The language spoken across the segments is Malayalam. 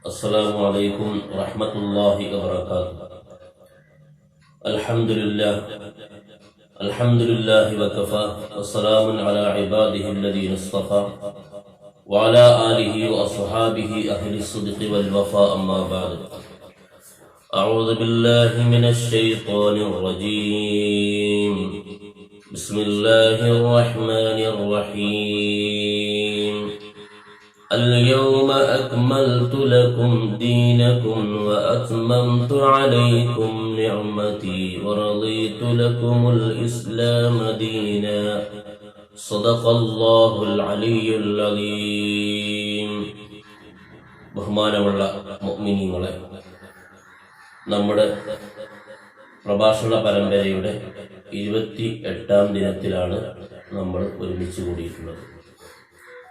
السلام عليكم ورحمة الله وبركاته. الحمد لله وكفى والسلام على عباده الذين اصطفى وعلى آله وأصحابه أهل الصدق والوفاء. أما بعد، أعوذ بالله من الشيطان الرجيم. بسم الله الرحمن الرحيم. اليوم أكملت لكم دينكم وأتممت عليكم نعمتي ورضيت لكم الإسلام دينا. صدق الله العلي العظيم. ബഹുമാനമുള്ള മുഅ്മിനീങ്ങളെ, നമ്മുടെ പ്രഭാഷണ പരമ്പരയുടെ 28ാം ദിനത്തിലാണ് നമ്മൾ ഒരുമിച്ച് കൂടിയിട്ടുള്ളത്.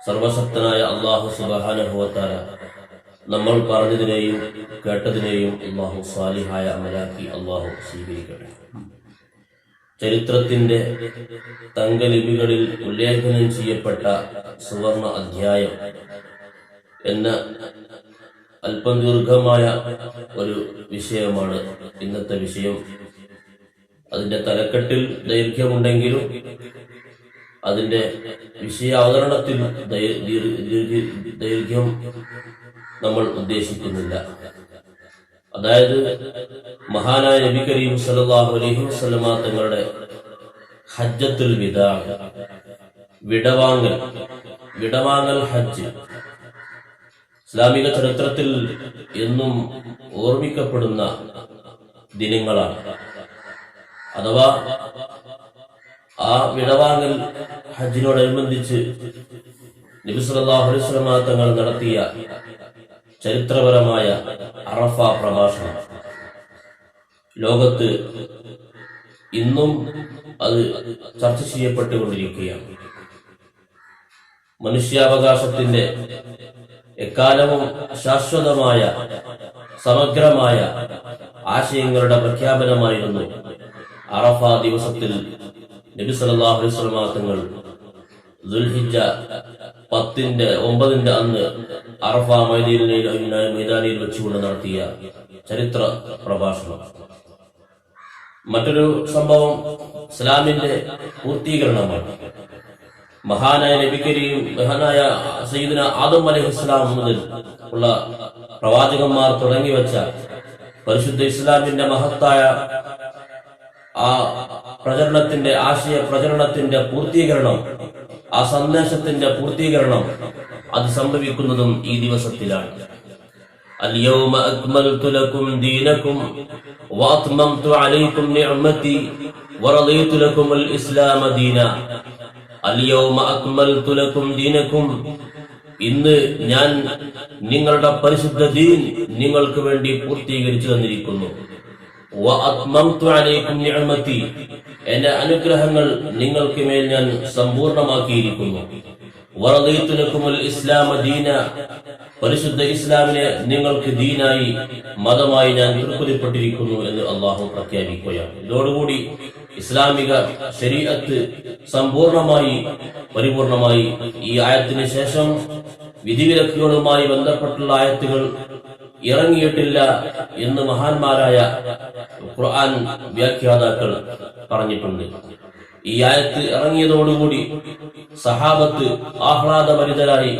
സർവശക്തനായ അല്ലാഹു സുബ്ഹാനഹു വ തആല നമ്മൾ പറഞ്ഞതിനെയും കേട്ടതിനെയും അല്ലാഹു സാലിഹായ അമലാക്കി അല്ലാഹു സ്വീകരിക്കട്ടെ. ചരിത്രത്തിന്റെ തങ്കലിപികളിൽ ഉല്ലേഖനം ചെയ്യപ്പെട്ട സുവർണ അധ്യായം എന്ന അല്പം ദീർഘമായ ഒരു വിഷയമാണ് ഇന്നത്തെ വിഷയം. അതിന്റെ തലക്കെട്ടിൽ ദൈർഘ്യമുണ്ടെങ്കിലും അതിന്റെ വിഷയ അവതരണത്തിൽ ദൈർഘ്യം നമ്മൾ ഉദ്ദേശിക്കുന്നില്ല. അതായത് മഹാനായ നബി കരീം സല്ലല്ലാഹു അലൈഹി വസല്ലമ തങ്ങളുടെ ഹജ്ജത്തുൽ വിദാ, വിടവാങ്ങൽ ഹജ്ജ് ഇസ്ലാമിക ചരിത്രത്തിൽ എന്നും ഓർമ്മിക്കപ്പെടുന്ന ദിനങ്ങളാണ്. അഥവാ ആ വിടവാങ്ങൽ ഹജ്ജിനോടനുബന്ധിച്ച് നബി സല്ലല്ലാഹു അലൈഹി വസല്ലം തങ്ങൾ നടത്തിയ ചരിത്രപരമായ അറഫ പ്രഭാഷണം ലോകത്ത് ഇന്നും അത് ചർച്ച ചെയ്യപ്പെട്ടുകൊണ്ടിരിക്കുകയാണ്. മനുഷ്യാവകാശത്തിന്റെ എക്കാലവും ശാശ്വതമായ സമഗ്രമായ ആശയങ്ങളുടെ പ്രഖ്യാപനമായിരുന്നു അറഫ ദിവസത്തിൽ നബി സല്ലല്ലാഹു അലൈഹി വസല്ലം തങ്ങൾ ദുൽഹിജ്ജ 9 അന്ന് അറഫ മൈതാനിയിൽ വെച്ചുകൊണ്ട് നടത്തിയ ചരിത്ര പ്രഭാഷണം. മറ്റൊരു സംഭവം ഇസ്ലാമിന്റെ പൂർത്തീകരണമാണ്. മഹാനായ നബി കരീം, മഹാനായ സയ്യിദുന ആദം അലൈഹിസ്സലാം മുതൽ ഉള്ള പ്രവാചകന്മാർ തുടങ്ങി വെച്ച പരിശുദ്ധ ഇസ്ലാമിന്റെ മഹത്തായ ആ പ്രചരണത്തിന്റെ പ്രചരണത്തിന്റെ പൂർത്തീകരണം, ആ സന്ദേശത്തിന്റെ പൂർത്തീകരണം അത് സംഭവിക്കുന്നതും ഈ ദിവസത്തിലാണ്. اليوم أكملت لكم دينكم وأتممت عليكم نعمتي ورضيت لكم الإسلام دينا. اليوم أكملت لكم دينكم. ഇന്ന് ഞാൻ നിങ്ങളുടെ പരിശുദ്ധ ദീൻ നിങ്ങൾക്ക് വേണ്ടി പൂർത്തീകരിച്ചു തന്നിരിക്കുന്നു. വഅത്മംതു അലൈക്കും നിഅമതി. എന്റെ അനുഗ്രഹങ്ങൾ നിങ്ങൾക്ക് മേൽ ഞാൻ സമ്പൂർണ്ണമാക്കിയിരിക്കുന്നു. വറദീതു ലക്കുമുൽ ഇസ്ലാമ ദീന. പരിശുദ്ധ ഇസ്ലാമിനെ നിങ്ങൾക്ക് ദീനായി, മതമായി ഞാൻ തൃപ്തിപ്പെട്ടിരിക്കുന്നു എന്ന് അല്ലാഹു പ്രഖ്യാപിക്കുകയാണ്. ഇതോടുകൂടി ഇസ്ലാമിക ശരീഅത്ത് സമ്പൂർണമായി പരിപൂർണമായി. ഈ ആയത്തിന് ശേഷം വിധിവിലക്കുകളുമായി ബന്ധപ്പെട്ടുള്ള ആയത്തുകൾ ഇറങ്ങിയിട്ടില്ല എന്ന് മഹാന്മാരായ ഖുർആൻ വ്യാഖ്യാതാക്കൾ പറഞ്ഞിട്ടുണ്ട്. ഈ ആയത്ത് ഇറങ്ങിയതോടുകൂടി സഹാബത്ത് ആഹ്ലാദഭരിതരായി.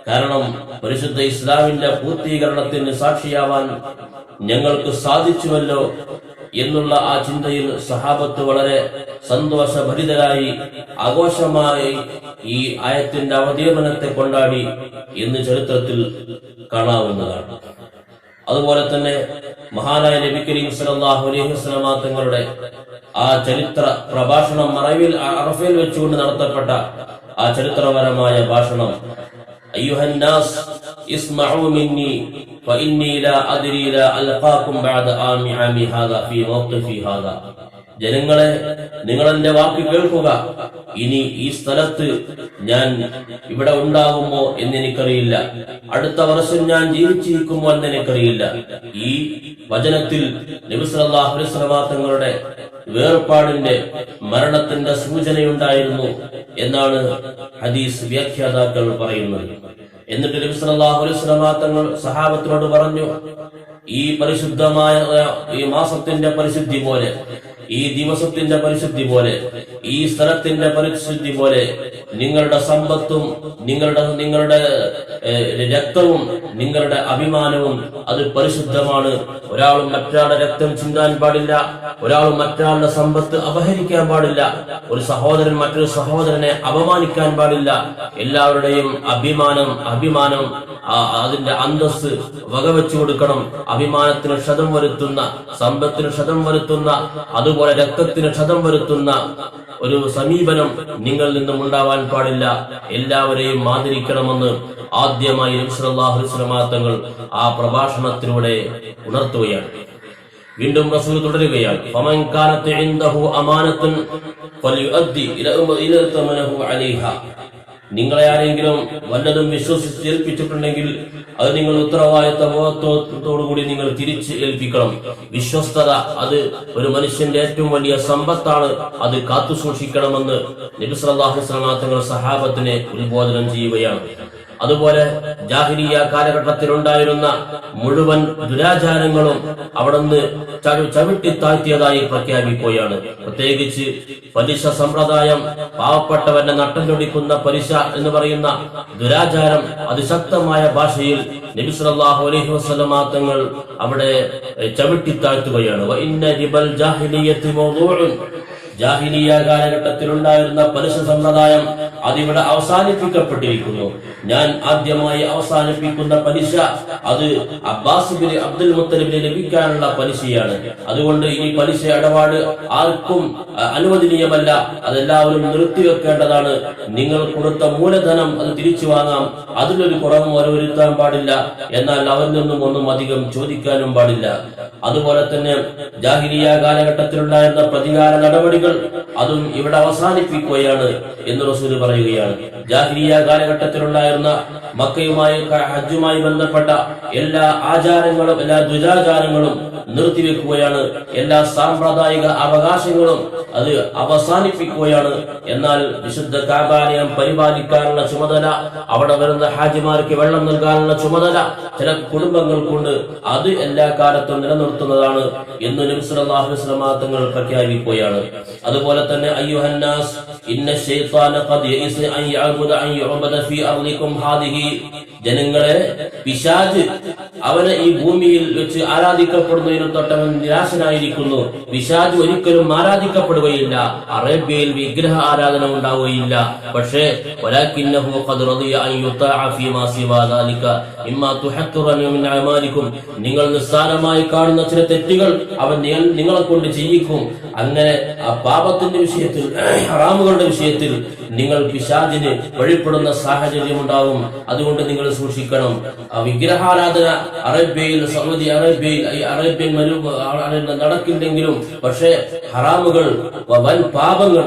കാരണം പരിശുദ്ധ ഇസ്ലാമിന്റെ പൂർത്തീകരണത്തിന് സാക്ഷിയാവാൻ ഞങ്ങൾക്ക് സാധിച്ചുവല്ലോ എന്നുള്ള ആ ചിന്തയിൽ സഹാബത്ത് വളരെ സന്തോഷഭരിതരായി ആഘോഷമായി ഈ ആയത്തിന്റെ അവതീർണനത്തെ കൊണ്ടാടി എന്ന് ചരിത്രത്തിൽ കാണാവുന്നതാണ്. അതുപോലെ തന്നെ മഹാനായ നബി കരീം സല്ലല്ലാഹു അലൈഹി വസല്ലം തങ്ങളുടെ ആ ചരിത്ര പ്രഭാഷണം അറഫയിൽ വെച്ചുകൊണ്ട് നടത്തപ്പെട്ട ആ ചരിത്രപരമായ ഭാഷണം, അയ്യുഹന്നാസ് ഇസ്മഉ മിന്നി ഫഇന്നി ലാ അദ്രി ലാ അൽഖാകും ബഅദ ആമി ഹാദാ ഫീ മൗഖിഫി ഹാദാ. ജനങ്ങളെ, നിങ്ങൾ എന്റെ വാക്ക് കേൾക്കുക. ഇനി ഈ സ്ഥലത്ത് ഞാൻ ഇവിടെ ഉണ്ടാകുമോ എന്നെനിക്കറിയില്ല. അടുത്ത വർഷം ഞാൻ ജീവിച്ചിരിക്കുമോ എന്നെനിക്കറിയില്ല. ഈ വചനത്തിൽ നബി സല്ലല്ലാഹു അലൈഹി വസല്ലം തങ്ങളുടെ വേർപാടിന്റെ മരണത്തിന്റെ സൂചനയുണ്ടായിരുന്നു എന്നാണ് ഹദീസ് വ്യാഖ്യാതാക്കൾ പറയുന്നത്. എന്നിട്ട് നബി സല്ലല്ലാഹു അലൈഹി വസല്ലം തങ്ങൾ സഹാബത്തിനോട് പറഞ്ഞു, ഈ പരിശുദ്ധമായ ഈ മാസത്തിന്റെ പരിശുദ്ധി പോലെ, ഈ ദിവസത്തിന്റെ പരിശുദ്ധി പോലെ, ഈ സ്ഥലത്തിന്റെ പരിശുദ്ധി പോലെ നിങ്ങളുടെ സമ്പത്തും നിങ്ങളുടെ രക്തവും നിങ്ങളുടെ അഭിമാനവും അത് പരിശുദ്ധമാണ്. ഒരാളും മറ്റൊരാളുടെ രക്തം ചിന്താൻ പാടില്ല, ഒരാളും മറ്റൊരാളുടെ സമ്പത്ത് അപഹരിക്കാൻ പാടില്ല, ഒരു സഹോദരൻ മറ്റൊരു സഹോദരനെ അപമാനിക്കാൻ പാടില്ല. എല്ലാവരുടെയും അഭിമാനം അതിന്റെ അന്തസ്സ് വകവെച്ചു കൊടുക്കണം. അഭിമാനത്തിന് ക്ഷതം വരുത്തുന്ന, സമ്പത്തിന് ക്ഷതം വരുത്തുന്ന, അതുപോലെ രക്തത്തിന് ക്ഷതം വരുത്തുന്ന ഒരു സമീപനം നിങ്ങളിൽ നിന്നും ഉണ്ടാവാൻ പാടില്ല. എല്ലാവരെയും ആദരിക്കണമെന്ന് ആദ്യമായി നബി സല്ലല്ലാഹു അലൈഹി വസല്ലം തങ്ങൾ ആ പ്രഭാഷണത്തിലൂടെ ഉണർത്തുകയാണ്. വീണ്ടും റസൂൽ തുടരുകയാണ്, ഫമൻ കാനത ഇൻദഹു അമാനത്തുൻ ഫൽയുഅദ്ദി ഇലാ തമനഹു അലൈഹാ. നിങ്ങളെ ആരെങ്കിലും വല്ലതും വിശ്വസിച്ചേൽപ്പിച്ചിട്ടുണ്ടെങ്കിൽ അത് നിങ്ങൾ ഉത്തരവാദിത്തബോധത്തോടുകൂടി നിങ്ങൾ തിരിച്ച് ഏൽപ്പിക്കണം. വിശ്വസ്തത അത് ഒരു മനുഷ്യന്റെ ഏറ്റവും വലിയ സമ്പത്താണ്. അത് കാത്തു സൂക്ഷിക്കണമെന്ന് നബി സല്ലല്ലാഹു അലൈഹി വസല്ലം തങ്ങൾ സഹാബത്തിനെ ഉത്ബോധനം ചെയ്യുകയാണ്. അതുപോലെ ജാഹിലിയ്യ കാലഘട്ടത്തിലുണ്ടായിരുന്ന മുഴുവൻ ദുരാചാരങ്ങളും അവിടുന്ന് ചവിട്ടി താഴ്ത്തിയതായി പ്രഖ്യാപിക്കുകയാണ്. പ്രത്യേകിച്ച് പലിശ സമ്പ്രദായം, പാവപ്പെട്ടവന്റെ നട്ടലൊടിക്കുന്ന പലിശ എന്ന് പറയുന്ന ദുരാചാരം അതിശക്തമായ ഭാഷയിൽ നബി സല്ലല്ലാഹു അലൈഹി വസല്ലം തങ്ങൾ അവിടെ ചവിട്ടി താഴ്ത്തുകയാണ്. വഇന്ന റിബൽ ജാഹിലിയ്യത്തി മൗദൂഉൻ. ജാഹിലിയ്യ കാലഘട്ടത്തിലുണ്ടായിരുന്ന പലിശ സമ്പ്രദായം അതിവിടെ അവസാനിപ്പിക്കപ്പെട്ടിരിക്കുന്നു. ഞാൻ ആദ്യമായി അവസാനിപ്പിക്കുന്ന പലിശ അത് അബ്ബാസ് ബിൻ അബ്ദുൽ മുത്തലിബിന് ലഭിക്കാനുള്ള പലിശയാണ്. അതുകൊണ്ട് ഈ പലിശ ഇടപാട് ആർക്കും അനുവദനീയമല്ല, അതെല്ലാവരും നിർത്തിവെക്കേണ്ടതാണ്. നിങ്ങൾ കൊടുത്ത മൂലധനം അത് തിരിച്ചു വാങ്ങാം, അതിലൊരു കുറവും വരുത്താൻ പാടില്ല, എന്നാൽ അവരിൽ നിന്നും ഒന്നും അധികം ചോദിക്കാനും പാടില്ല. അതുപോലെ തന്നെ ജാഹിലിയ്യ കാലഘട്ടത്തിലുണ്ടായിരുന്ന പ്രതികാര നടപടികൾ അതും ഇവിടെ അവസാനിപ്പിക്കുകയാണ് എന്ന് റസൂൽ പറയുകയാണ്. ജാഹിലിയ്യ കാലഘട്ടത്തിലുണ്ടായിരുന്ന മക്കയുമായി ഹജ്ജുമായി ബന്ധപ്പെട്ട എല്ലാ ആചാരങ്ങളും എല്ലാ ദുരാചാരങ്ങളും നിർത്തിവെക്കുകയാണ്. എല്ലാ സാമ്പ്രദായിക അവകാശങ്ങളും അത് അവസാനിപ്പിക്കുകയാണ്. എന്നാൽ വിശുദ്ധ കഅബാലയം പരിപാലിക്കാനുള്ള ചുമതല, അവിടെ വരുന്ന ഹാജിമാർക്ക് വെള്ളം നൽകാനുള്ള ചുമതല ചില കുടുംബങ്ങൾക്കുണ്ട്. അത് എല്ലാ കാലത്തും നിലനിർത്തുന്നതാണ് എന്ന് നബി സല്ലല്ലാഹു അലൈഹി വസല്ലം തങ്ങൾ പ്രഖ്യാപിക്കുകയാണ്. അതുപോലെ തന്നെ അയ്യുഹന്നാസ് ഇന്ന ശൈത്താന ഖദ് യഇസ അൻ യഅബുദ അൻ യുഅബദ ഫീ അർളികും ഹാദിഹി. ജനങ്ങളെ, പിശാച് അവനെ ഈ ഭൂമിയിൽ വെച്ച് ആരാധിക്കപ്പെടുന്നതിന് തൊട്ടവൻ നിരാശനായിരിക്കുന്നു. പിശാച് ഒരിക്കലും ആരാധിക്കപ്പെടുകയില്ല, അറേബ്യയിൽ വിഗ്രഹ ആരാധന ഉണ്ടാവുകയില്ല. പക്ഷേ വലാകിന്നഹു ഖദ് റദിയ അൻ യുതഅ ഫീമാ സിവാ ദാലിക ഇമ്മാ തുഹഖറന മിൻ അമാലികും. നിങ്ങൾ നിസ്സാരമായി കാണുന്ന ചില തെറ്റുകൾ അവൻ നിങ്ങളെ കൊണ്ട് ചെയ്യിക്കും. അങ്ങനെ ആ പാപത്തിന്റെ വിഷയത്തിൽ, ഹറാമുകളുടെ വിഷയത്തിൽ നിങ്ങൾ പിശാചിന് വഴിപ്പെടുന്ന സാഹചര്യം ഉണ്ടാവും. അതുകൊണ്ട് നിങ്ങൾ സൂക്ഷിക്കണം. വിഗ്രഹാരാധന അറേബ്യയിൽ, സൗദി അറേബ്യയിൽ, ഈ അറേബ്യൻ നടക്കില്ലെങ്കിലും പക്ഷേ ഹറാമുകൾ, വൻ പാപങ്ങൾ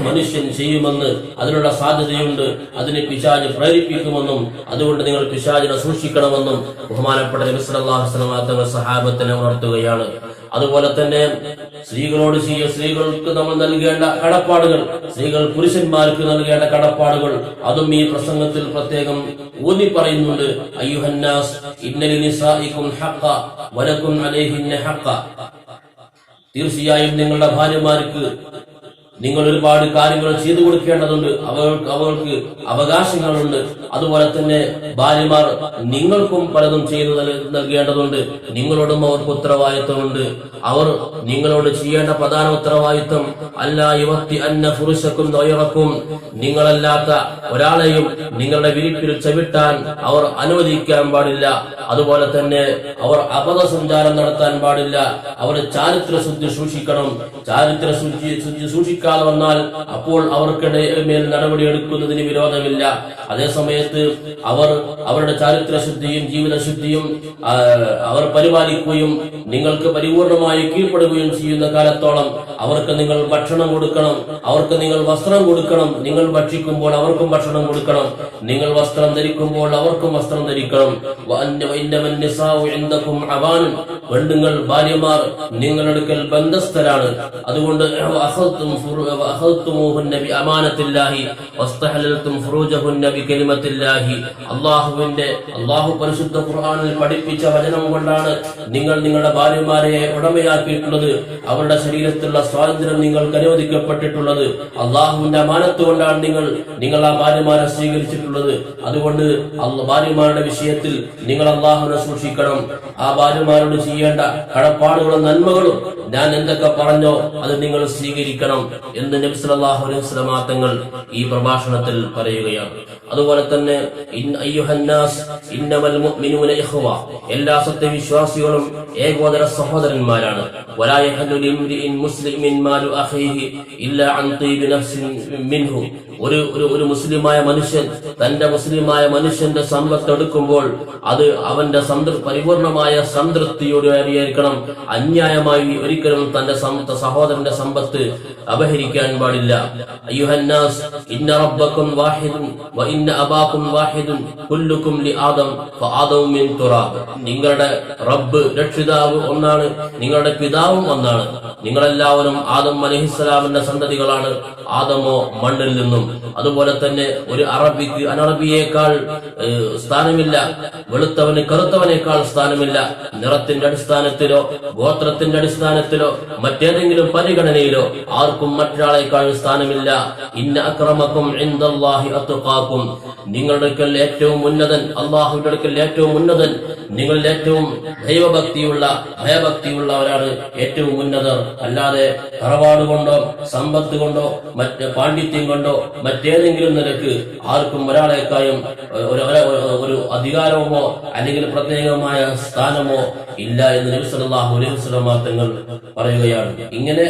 മനുഷ്യൻ ചെയ്യുമെന്ന് അതിനുള്ള സാധ്യതയുണ്ട്. അതിനെ പിശാച് പ്രേരിപ്പിക്കുമെന്നും അതുകൊണ്ട് നിങ്ങൾ പിശാചിനെ സൂക്ഷിക്കണമെന്നും ബഹുമാനപ്പെട്ട നബി സല്ലല്ലാഹു അലൈഹി വസല്ലം തങ്ങൾ സഹാബത്തിനെ ഉണർത്തുകയാണ്. അതുപോലെ തന്നെ സ്ത്രീകൾക്ക് നമ്മൾ നൽകേണ്ട കടപ്പാടുകൾ, സ്ത്രീകൾ പുരുഷന്മാർക്ക് നൽകേണ്ട കടപ്പാടുകൾ അതും ഈ പ്രസംഗത്തിൽ പ്രത്യേകം ഊന്നി പറയുന്നുണ്ട്. അയ്യുഹന്നാസ് ഇന്ന ലിനിസാഇകും ഹഖ്ഖ വലകും അലൈഹിന്ന ഹഖ്ഖ. തീർച്ചയായും നിങ്ങളുടെ ഭാര്യമാർക്ക് നിങ്ങൾ ഒരുപാട് കാര്യങ്ങൾ ചെയ്തു കൊടുക്കേണ്ടതുണ്ട്, അവർക്ക് അവകാശങ്ങളുണ്ട്. അതുപോലെ തന്നെ ഭാര്യമാർ നിങ്ങൾക്കും പലതും ചെയ്തു നൽകേണ്ടതുണ്ട്. നിങ്ങളോടും അവർക്ക് ഉത്തരവാദിത്വമുണ്ട്. അവർ നിങ്ങളോട് ചെയ്യേണ്ട പ്രധാന ഉത്തരവാദിത്വം അല്ലാ യുവത്തി അന്ന പുരുഷക്കും നൊയറക്കും. നിങ്ങളല്ലാത്ത ഒരാളെയും നിങ്ങളുടെ വിരിപ്പിൽ ചവിട്ടാൻ അവർ അനുവദിക്കാൻ പാടില്ല. അതുപോലെ തന്നെ അവർ അപഥസഞ്ചാരം നടത്താൻ പാടില്ല. അവർ ചാരിത്ര ശുദ്ധി സൂക്ഷിക്കണം. ചാരിത്ര ശുദ്ധി സൂക്ഷിക്കാതെ വന്നാൽ അപ്പോൾ അവർക്കിടയിൽ മേൽ നടപടിയെടുക്കുന്നതിന് വിരോധമില്ല. അതേസമയത്ത് അവർ അവരുടെ ചാരിത്ര ശുദ്ധിയും ജീവിത ശുദ്ധിയും അവർ പരിപാലിക്കുകയും നിങ്ങൾക്ക് പരിപൂർണമായി കീഴ്പ്പെടുകയും ചെയ്യുന്ന കാലത്തോളം അവർക്ക് നിങ്ങൾ ഭക്ഷണം കൊടുക്കണം, അവർക്ക് നിങ്ങൾ വസ്ത്രം കൊടുക്കണം. നിങ്ങൾ ഭക്ഷിക്കുമ്പോൾ അവർക്കും ഭക്ഷണം കൊടുക്കണം, നിങ്ങൾ വസ്ത്രം ധരിക്കുമ്പോൾ അവർക്കും വസ്ത്രം ധരിക്കണം. പെണ്ണുങ്ങൾ ഭാര്യമാർ നിങ്ങളുടെ അടുക്കൽ ബന്ധസ്ഥരാണ്. അതുകൊണ്ട് അല്ലാഹു പരിശുദ്ധ ഖുർആനിൽ പഠിപ്പിച്ച വചനം കൊണ്ടാണ് നിങ്ങൾ നിങ്ങളുടെ ഭാര്യമാരെ ഉടമയാക്കിയിട്ടുള്ളത്. അവരുടെ ശരീരത്തിലുള്ള സ്വാതന്ത്ര്യം നിങ്ങൾക്ക് അനുവദിക്കപ്പെട്ടിട്ടുള്ളത് അള്ളാഹുവിന്റെ അമാനത്ത് കൊണ്ടാണ് നിങ്ങൾ ആ ഭാര്യമാരെ സ്വീകരിച്ചിട്ടുള്ളത്. അതുകൊണ്ട് ഭാര്യമാരുടെ വിഷയത്തിൽ നിങ്ങൾ അള്ളാഹുവിനെ സൂക്ഷിക്കണം. ആ ഭാര്യമാരോട് ചെയ്യേണ്ട കടപ്പാടുകളും നന്മകളും ഞാൻ എന്തൊക്കെ പറഞ്ഞോ അത് നിങ്ങൾ സ്വീകരിക്കണം എന്ന് നബി സല്ലല്ലാഹു അലൈഹി വസല്ലം തങ്ങൾ ഈ പ്രഭാഷണത്തിൽ പറയുകയാണ്. അതുപോലെ തന്നെ ഇന്നമൽ മുഅ്മിനൂന ഇഖ്വ, എല്ലാ സത്യവിശ്വാസികളും ഏകോദര സഹോദരന്മാരാണ്. വലാ യഹല്ലു ലിംരിഇൻ മുസ്ലിമിൻ മാലു അഖീഹി ഇല്ലാ അൻ തീബി നഫ്സിൻ മിൻഹു. ഒരു മുസ്ലിമായ മനുഷ്യൻ തന്റെ മുസ്ലിമായ മനുഷ്യന്റെ സമ്പത്ത് എടുക്കുമ്പോൾ അത് അവന്റെ പരിപൂർണമായ സംതൃപ്തിയോടെ ആയിരിക്കണം. അന്യായമായി ഒരിക്കലും തന്റെ സഹോദരന്റെ സമ്പത്ത് അപഹരിക്കാൻ പാടില്ല. അയ്യുഹന്നാസ് ഇന്ന റബ്ബക്കും വാഹിദുൻ വ ഇന്ന അബാക്കും വാഹിദുൻ കുല്ലുക്കും ലി ആദം ഫആദം മിൻ തുറാബ്. നിങ്ങളുടെ റബ്ബ് രക്ഷിതാവ് ഒന്നാണ്, നിങ്ങളുടെ പിതാവും ഒന്നാണ്. നിങ്ങളെല്ലാവരും ആദം അലൈഹിസ്സലാമിന്റെ സന്തതികളാണ്. ആദമോ മണ്ണിൽ നിന്നും. അതുപോലെ തന്നെ ഒരു അറബിക്ക് അനറബിയേക്കാൾ സ്ഥാനമില്ല, വെളുത്തവന് കറുത്തവനേക്കാൾ സ്ഥാനമില്ല. നിറത്തിന്റെ അടിസ്ഥാനത്തിലോ ഗോത്രത്തിന്റെ അടിസ്ഥാനത്തിലോ മറ്റേതെങ്കിലും പരിഗണനയിലോ ആർക്കും മറ്റൊരാളേക്കാൾ സ്ഥാനമില്ല. ഇന്ന അക്രമക്കും ഇൻദല്ലാഹി അത്ഖാക്കും. നിങ്ങളുടെ അടുക്കൽ ഏറ്റവും ഉന്നതൻ, അള്ളാഹുവിന്റെ അടുക്കൽ ഏറ്റവും ഉന്നതൻ, നിങ്ങളിൽ ഏറ്റവും ഭയഭക്തിയുള്ളവരാണ് ഏറ്റവും ഉന്നതർ. അല്ലാതെ തറവാട് കൊണ്ടോ സമ്പത്ത് കൊണ്ടോ മറ്റ് പാണ്ഡിത്യം കൊണ്ടോ മറ്റേതെങ്കിലും നിലക്ക് ആർക്കും ഒരാളേക്കായും ഒരു അധികാരമോ അല്ലെങ്കിൽ പ്രത്യേകമായ സ്ഥാനമോ ഇല്ല എന്ന് നബി സല്ലല്ലാഹു അലൈഹി വസല്ലം തങ്ങൾ പറയുകയാണ്. ഇങ്ങനെ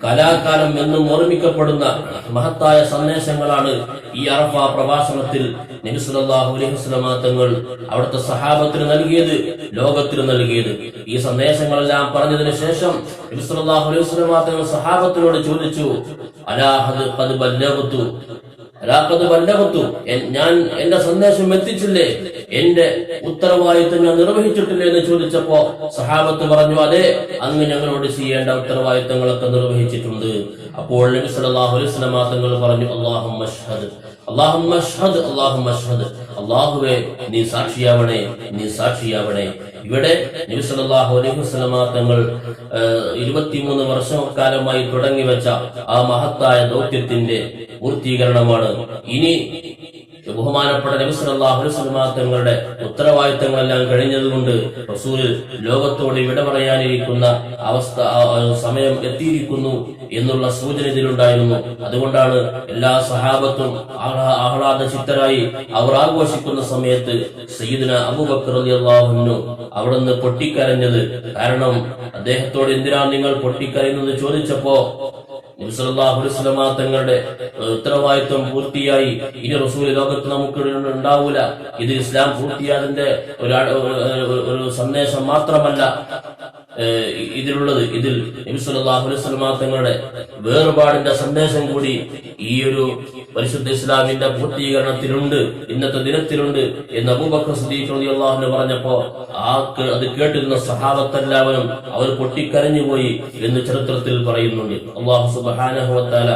കലാകാലം എന്നും ഓർമ്മിക്കപ്പെടുന്ന മഹത്തായ സന്ദേശങ്ങളാണ് ഈ അറഫ പ്രഭാഷണത്തിൽ നബി സല്ലല്ലാഹു അലൈഹി വസല്ലം തങ്ങൾ അവിടുത്തെ സഹാബത്തിന് നൽകിയത്, ലോകത്തിന് നൽകിയത്. ഈ സന്ദേശങ്ങളെല്ലാം പറഞ്ഞതിന് ശേഷം നബി സല്ലല്ലാഹു അലൈഹി വസല്ലം തങ്ങൾ സഹാബത്തിനോട് ചോദിച്ചു, ഞാൻ എന്റെ സന്ദേശം എത്തിച്ചില്ലേ, എന്റെ ഉത്തരവാദിത്വം ഞാൻ നിർവഹിച്ചിട്ടില്ലേ എന്ന് ചോദിച്ചപ്പോ സഹാബത്ത് പറഞ്ഞു, അതെ, അങ്ങ് ഞങ്ങളോട് ചെയ്യേണ്ട ഉത്തരവാദിത്തങ്ങളൊക്കെ നിർവഹിച്ചിട്ടുണ്ട്. അപ്പോൾ നബി സല്ലല്ലാഹു അലൈഹി വസല്ലം തങ്ങൾ പറഞ്ഞു, അല്ലാഹുമ്മ അഷ്ഹദ്, അല്ലാഹുമ്മ അഷ്ഹദ്, അല്ലാഹുമ്മ അഷ്ഹദ്. അല്ലാഹുവേ നീ സാക്ഷിയാവണേ, നീ സാക്ഷിയാവണേ. ഇവിടെ നബി സല്ലല്ലാഹു അലൈഹി വസല്ലം തങ്ങൾ 23 വർഷക്കാലമായി തുടങ്ങി വെച്ച ആ മഹത്തായ ദൗത്യത്തിന്റെ പൂർത്തീകരണമാണ്. ഇനി ബഹുമാനപ്പെട്ട നബി സല്ലല്ലാഹു അലൈഹി വസല്ലം തങ്ങളുടെ ഉത്തരവാദിത്തങ്ങളെല്ലാം കഴിഞ്ഞതുകൊണ്ട് റസൂൽ ലോകത്തോട് വിട പറയാനിരിക്കുന്ന സമയം എത്തിയിരിക്കുന്നു എന്നുള്ള സൂചന ഇതിലുണ്ടായിരുന്നു. അതുകൊണ്ടാണ് എല്ലാ സഹാബത്തും ആഹ്ലാദചിത്തരായി അവർ ആഘോഷിക്കുന്ന സമയത്ത് സയ്യിദുന അബൂബക്കർ റളിയല്ലാഹു അൻഹു അവിടുന്ന് പൊട്ടിക്കരഞ്ഞത്. കാരണം അദ്ദേഹത്തോട് എന്തിനാണ് നിങ്ങൾ പൊട്ടിക്കരയുന്നത് ചോദിച്ചപ്പോ നബി സല്ലല്ലാഹു അലൈഹി വസല്ലം തങ്ങളുടെ ഉത്തരവാദിത്വം പൂർത്തിയായി, ഇനി റസൂൽ ലോകത്ത് നമുക്ക് ഉണ്ടാവൂല. ഇത് ഇസ്ലാം പൂർത്തിയാതിന്റെ ഒരു സന്ദേശം മാത്രമല്ല ഇതിലുള്ളത്. ഇതിൽ നബി സല്ലല്ലാഹു അലൈഹി വസല്ലം തങ്ങളുടെ വേർപാടിന്റെ സന്ദേശം കൂടി ഈ ഒരു പരിശുദ്ധ ഇസ്ലാമിന്റെ പൂർത്തീകരണത്തിലുണ്ട്, ഇന്നത്തെ ദിനത്തിലുണ്ട് എന്ന് അബൂബക്കർ സിദ്ദീഖ് റളിയല്ലാഹു അൻഹു പറഞ്ഞപ്പോ അത് കേട്ടിരുന്ന സഹാബത്തെല്ലാവരും അവർ പൊട്ടിക്കരഞ്ഞുപോയി എന്ന് ചരിത്രത്തിൽ പറയുന്നുണ്ട്. അല്ലാഹു സുബ്ഹാനഹു വ തആല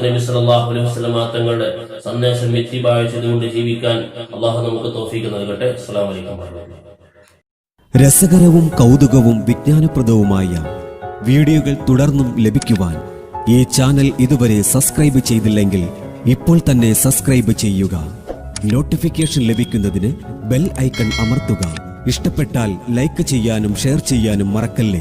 നബി സല്ലല്ലാഹു അലൈഹി വസല്ലം തങ്ങളുടെ സന്ദേശം ഇത്തിബാഅ് ചെയ്തുകൊണ്ട് ജീവിക്കാൻ അല്ലാഹു നമുക്ക് തൗഫീഖ് നൽകട്ടെ. അസ്സലാമു അലൈക്കും വറഹ്മത്തുള്ളാഹി. രസകരവും കൗതുകവും വിജ്ഞാനപ്രദവുമായ വീഡിയോകൾ തുടർന്നും ലഭിക്കുവാൻ ഈ ചാനൽ ഇതുവരെ സബ്സ്ക്രൈബ് ചെയ്തില്ലെങ്കിൽ ഇപ്പോൾ തന്നെ സബ്സ്ക്രൈബ് ചെയ്യുക. നോട്ടിഫിക്കേഷൻ ലഭിക്കുന്നതിന് ബെൽ ഐക്കൺ അമർത്തുക. ഇഷ്ടപ്പെട്ടാൽ ലൈക്ക് ചെയ്യാനും ഷെയർ ചെയ്യാനും മറക്കല്ലേ.